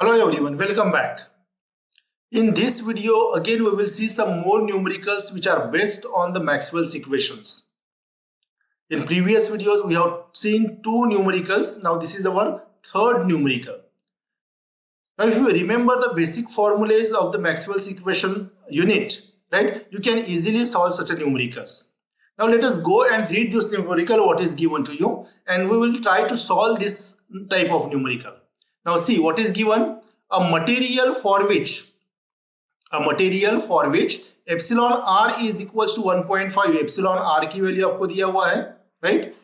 Hello everyone, welcome back. In this video, again we will see some more numericals which are based on the Maxwell's equations. In previous videos, we have seen two numericals. Now this is our third numerical. Now if you remember the basic formulas of the Maxwell's equation unit, right, you can easily solve such a numericals. Now let us go and read this numerical what is given to you and we will try to solve this type of numerical. Now see what is given. A material for which epsilon r is equals to 1.5. epsilon r की value आपको दिया हुआ है, right.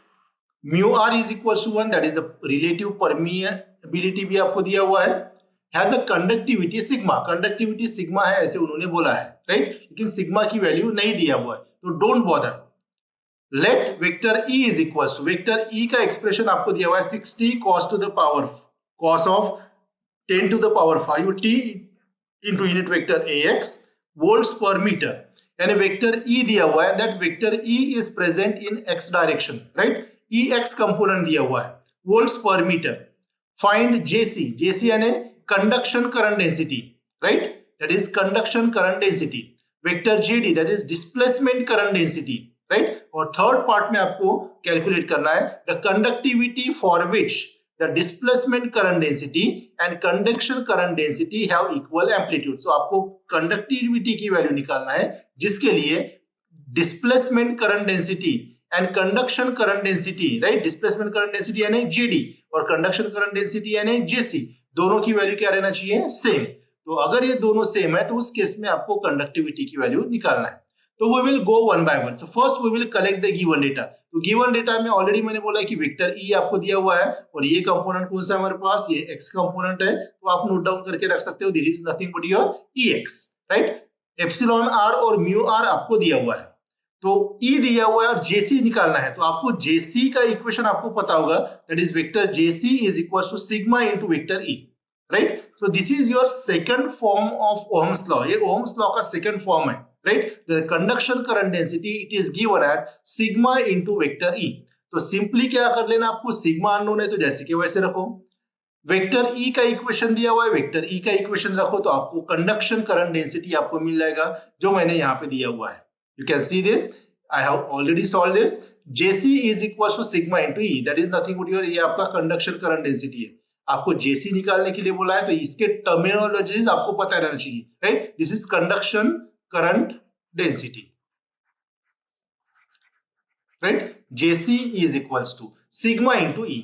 Mu r is equals to 1, that is the relative permeability भी आपको दिया हुआ है. Has a conductivity sigma, conductivity sigma है ऐसे उन्होंने बोला है, राइट. लेकिन सिग्मा की वैल्यू नहीं दिया हुआ है तो don't bother. Let vector E is equals to, vector E का एक्सप्रेशन आपको दिया हुआ है 60 cos to the power cos of 10 to the power 5t into unit vector ax volts per meter. यानी वेक्टर ई दिया हुआ है, that vector E is present in x direction, right. E x component दिया हुआ है, volts पर metre. Find जेसी, जेसी यानी conduction current density, right, that is conduction current density. Vector JD that is displacement current density, right. और third part में आपको calculate करना है the conductivity for which the displacement current density and conduction current density have equal amplitude. So आपको conductivity की value निकालना है जिसके लिए displacement current density and conduction current density, right, displacement current density यानी JD और conduction current density यानी JC, दोनों की वैल्यू क्या रहना चाहिए, सेम. तो अगर ये दोनों सेम है तो उस केस में आपको कंडक्टिविटी की वैल्यू निकालना है. तो we will go one by one. So first we will collect the given data. तो given data में ऑलरेडी मैंने बोला कि वेक्टर ई आपको दिया हुआ है और ये कंपोनेंट कौन सा है हमारे पास, ये एक्स कंपोनेंट है. तो आप नोट डाउन करके रख सकते हो, this is nothing but your E x, right. Epsilon r और म्यू आर आपको दिया हुआ है, तो ई दिया हुआ है और जेसी निकालना है. तो आपको जेसी का इक्वेशन आपको पता होगा, that is vector J C is equal to sigma into vector E, right. So this is your second form of Ohm's law. ये ओहम्स लॉ का सेकंड फॉर्म है, right. The conduction current density it is given at sigma into vector e. तो simply क्या कर लेना आपको, sigma unknown है तो जैसे कि वैसे रखो. वेक्टर ई का इक्वेशन दिया हुआ है, वेक्टर ई का इक्वेशन रखो तो आपको कंडक्शन करंट डेंसिटी आपको मिल जाएगा जो मैंने यहाँ पे दिया हुआ है. You can see this, I have already solve this. J C is equal to sigma into E, that is nothing but your, ये आपका कंडक्शन करंट डेंसिटी है. आपको जेसी निकालने के लिए बोला है तो इसके टर्मिनोलॉजीज आपको पता रहना चाहिए, right. This is conduction current density, right. JC is equals to sigma into E.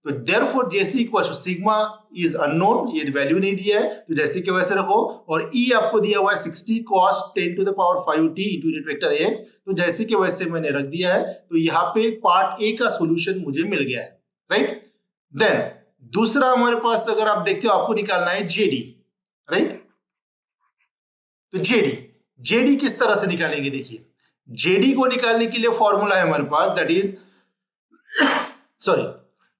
तो therefore JC equals to sigma is unknown, ये वैल्यू नहीं दिया है तो जैसे के वैसे रखो. और E आपको दिया हुआ है 60 cos 10 to the power 5t into unit vector ax, तो जैसे के वैसे मैंने रख दिया है. तो यहाँ पे पार्ट ए का सॉल्यूशन मुझे मिल गया है, राइट. देन दूसरा हमारे पास अगर आप देखते हो आपको निकालना है जेडी, राइट. तो जेडी किस तरह से निकालेंगे, देखिए जेडी को निकालने के लिए फॉर्मूला है हमारे पास, that is sorry,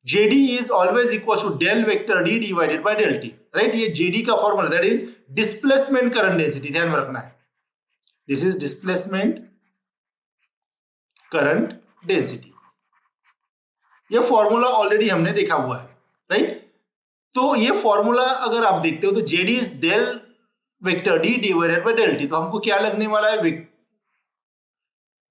JD is always equal to del vector D divided by del T, right. ये जेडी का formula that is displacement current density, ध्यान में रखना है. This is displacement current density. ये फॉर्मूला ऑलरेडी हमने देखा हुआ है, राइट. तो ये फॉर्मूला अगर आप देखते हो तो JD is del vector D divided by del T. तो हमको क्या लगने वाला है,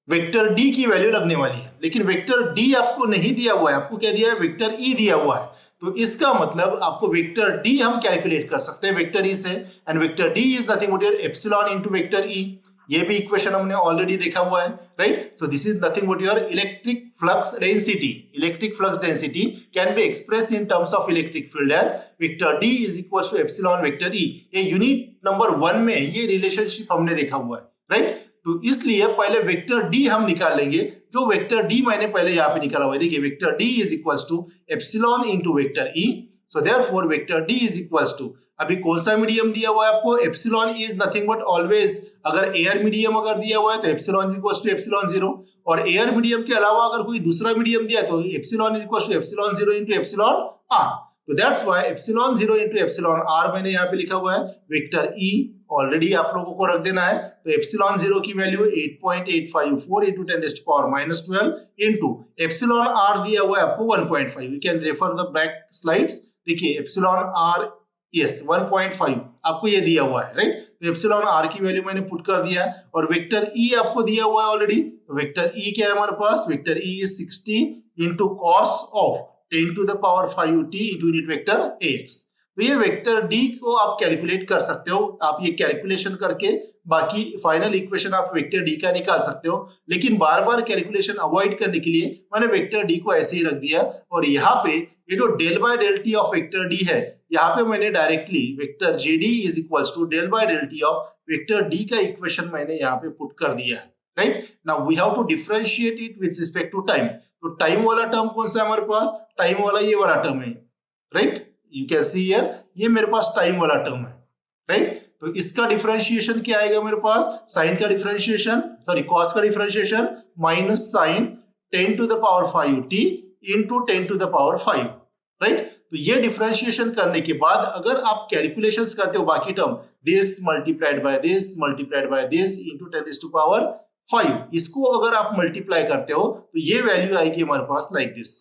वेक्टर डी की वैल्यू लगने वाली है. लेकिन वेक्टर डी आपको नहीं दिया हुआ है, आपको क्या दिया है, वेक्टर ई दिया हुआ है. तो इसका मतलब आपको वेक्टर डी हम कैलकुलेट कर सकते हैं वेक्टर ई से, and vector D is nothing but your epsilon into vector E. ये भी इक्वेशन हमने ऑलरेडी देखा हुआ है, right. So this is nothing but your electric flux density. Electric flux density can be express in terms of electric field as vector D is equal to epsilon vector E. ये unit number 1 में ये relationship हमने देखा हुआ है, right. तो इसलिए पहले वेक्टर डी हम निकाल लेंगे, जो वेक्टर डी मैंने पहले यहाँ पे निकाला हुआ है. देखिए vector D is equals to epsilon into vector E. So therefore vector D is equals to, अभी कौन सा मीडियम दिया हुआ है आपको, epsilon is nothing but always, अगर एयर मीडियम अगर दिया हुआ है तो एप्सिलॉन इक्वल्स टू एप्सिलॉन 0, और एयर मीडियम के अलावा अगर कोई दूसरा मीडियम दिया तो epsilon equals to epsilon 0 into epsilon R. तो that's why epsilon 0 into epsilon R मैंने यहाँ पे लिखा हुआ है. वेक्टर ई ऑलरेडी आप लोगों को रख देना है. तो एप्सिलॉन 0 की value 8.854 into 10 to the power minus 12 into epsilon r दिया हुआ है आपको 1.5. You can refer the back slides. देखिए एप्सिलॉन आर यस 1.5 आपको ये दिया हुआ है, राइट। तो एप्सिलॉन आर की वैल्यू मैंने पुट कर दिया है और वेक्टर ई आपको दिया हुआ है ऑलरेडी। तो वेक्टर ई क्या है हमारे पास, vector E is 60 into cos of 10 to the power 5 T into unit vector ax। तो ये वेक्टर डी को आप कैलकुलेट कर सकते हो, आप ये कैलकुलेशन करके बाकी फाइनल इक्वेशन आप वेक्टर डी का निकाल सकते हो, लेकिन बार बार कैलकुलेशन अवॉइड करने के लिए मैंने वेक्टर डी को ऐसे ही रख दिया। और यहाँ पे ये जो del by del T of vector D है, यहाँ पे मैंने directly vector J D is equals to del by del T of vector D का इक्वेशन मैंने यहाँ पे पुट कर दिया है, right. Now we have to differentiate it with respect to time. तो टाइम वाला टर्म कौन सा है हमारे पास, टाइम वाला ये वाला टर्म है, right. You can see here ये मेरे पास टाइम वाला टर्म है, राइट। तो इसका डिफरेंशिएशन क्या आएगा मेरे पास, साइन का डिफरेंशिएशन, सॉरी कॉस का differentiation minus sine 10 to the power 5 T into 10 to the power 5, right. तो ये डिफरेंशिएशन करने के बाद अगर आप कैलकुलेशंस करते हो बाकी term, this multiplied by this multiplied by this into 10 to power 5, इसको अगर आप मल्टीप्लाई करते हो तो ये वैल्यू आएगी हमारे पास like this,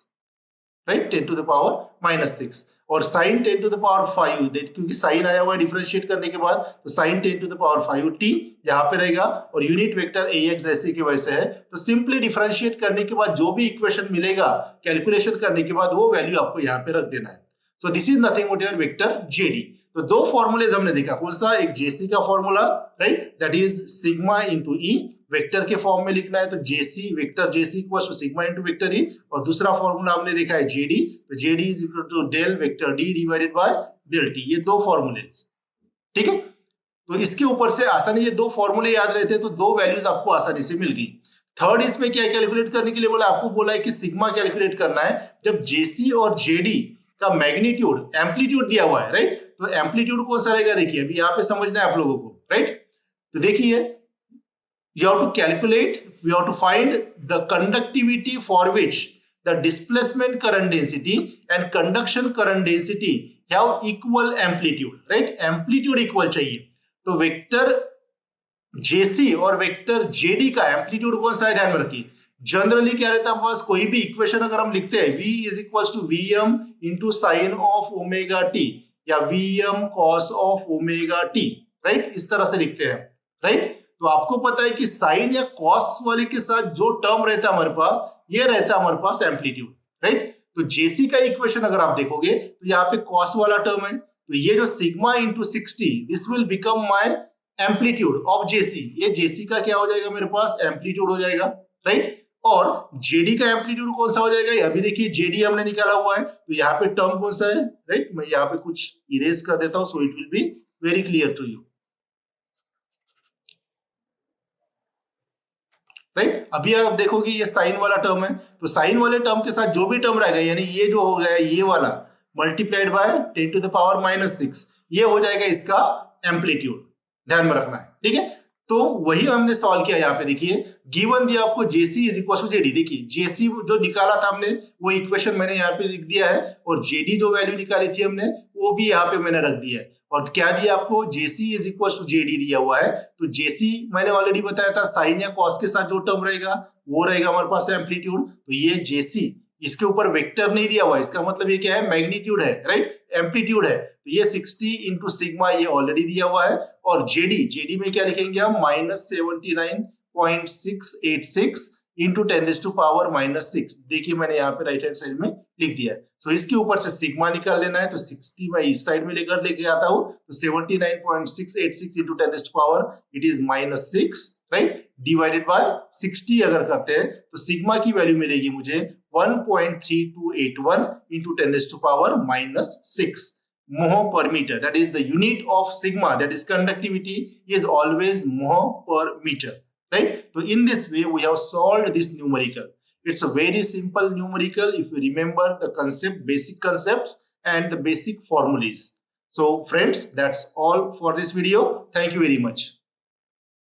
right, 10 to the power minus 6। और साइन 10 टू द पावर 5, क्योंकि साइन आया हुआ है डिफरेंशिएट करने के बाद, तो sine 10 to the power 5 T यहाँ पे रहेगा और यूनिट वेक्टर ax जैसे के वैसे है। तो सिंपली डिफरेंशिएट करने के बाद जो भी इक्वेशन मिलेगा कैलकुलेशन करने के बाद वो वैल्यू आपको यहाँ पे रख देना है। सो this is nothing but your vector JD. तो दो फॉर्मूलेज हमने देखा, कौन सा, एक जेसी का formula, right, that is sigma into E, vector के फॉर्म में लिखना है तो JC, vector JC equals to sigma into vector E. और दूसरा फॉर्मूला हमने देखा है जेडी, तो JD is equal to del vector D divided by del T. ये दो फॉर्मूले, ठीक है। तो इसके ऊपर से आसानी, ये दो फॉर्मूले याद रहते तो दो वैल्यूज आपको आसानी से मिल गई। थर्ड इसमें क्या कैलकुलेट करने के लिए बोला, आपको बोला है कि सिग्मा कैलकुलेट करना है जब जेसी और जेडी का मैग्नीट्यूड एम्पलीट्यूड दिया हुआ है, राइट। तो एम्पलीट्यूड कौन सा रहेगा, देखिए अभी यहाँ पे समझना है आप लोगों को, राइट। तो देखिए you have to calculate, you have to find the conductivity for which the displacement current density and conduction current density have equal amplitude, right, amplitude equal चाहिए। तो वेक्टर जेसी और वेक्टर जेडी का एम्पलीट्यूड कौन सा है ध्यान में रखिए। जनरली क्या रहता है हमारे पास, कोई भी इक्वेशन अगर हम लिखते हैं v is equals to vm into sine of omega T या vm cos of omega T, right, इस तरह से लिखते हैं, राइट। तो आपको पता है कि साइन या कॉस वाले के साथ जो टर्म रहता है हमारे पास, ये रहता है हमारे पास एम्पलीट्यूड, राइट। तो जेसी का इक्वेशन अगर आप देखोगे तो यहाँ पे कॉस वाला टर्म है, तो ये जो sigma into 60 this will become my amplitude of JC. ये जेसी का क्या हो जाएगा मेरे पास, एम्पलीट्यूड हो जाएगा, राइट। और जेडी का एम्पलीट्यूड कौन सा हो जाएगा, अभी देखिए जेडी हमने निकाला हुआ है, तो यहाँ पे टर्म कौन सा है, राइट। मैं यहाँ पे कुछ इरेज कर देता हूँ so it will be very clear to you, right. अभी आप देखोगे ये साइन वाला टर्म है, तो साइन वाले टर्म के साथ जो भी टर्म रहेगा, यानी ये जो हो गया ये वाला multiplied by 10 to the power minus 6, ये हो जाएगा इसका एम्पलीट्यूड, ध्यान में रखना है, ठीक है। तो वही हमने सॉल्व किया। यहाँ पे देखिए गिवन दिया आपको जेसी इज इक्वल टू जेडी, देखिए जेसी जो निकाला था हमने वो इक्वेशन मैंने यहाँ पे लिख दिया है, और जेडी जो वैल्यू निकाली थी हमने वो भी यहाँ पे मैंने रख दिया है। और क्या दिया आपको, जेसी इज इक्वल टू जेडी दिया हुआ है। तो जेसी मैंने ऑलरेडी बताया था, साइन या कॉस के साथ जो टर्म रहेगा वो रहेगा हमारे पास एम्पलीट्यूड। तो ये जेसी, इसके ऊपर वेक्टर नहीं दिया हुआ, इसका मतलब ये क्या है, मैग्नीट्यूड है, राइट, एम्पलीट्यूड है। तो ये 60 इंटू सिग्मा ये ऑलरेडी दिया हुआ है। और जेडी में क्या लिखेंगे हम, -79.686 इंटू 10 टू पावर -6। देखिए मैंने यहाँ पे राइट हैंड साइड में लिख दिया है। तो इसके ऊपर से सिग्मा निकाल लेना है, तो 60 मैं इस साइड में लेके आता हूँ, तो 79.686 into 10 to power it is -6, right, divided by 60 अगर करते हैं तो सिग्मा की वैल्यू मिलेगी मुझे 1.3281 into 10 to power -6 mho per meter. That is the unit of sigma, that is conductivity, is always mho per meter, right? So in this way we have solved this numerical. It's a very simple numerical if you remember the concept, basic concepts and the basic formulas. So friends, that's all for this video. Thank you very much.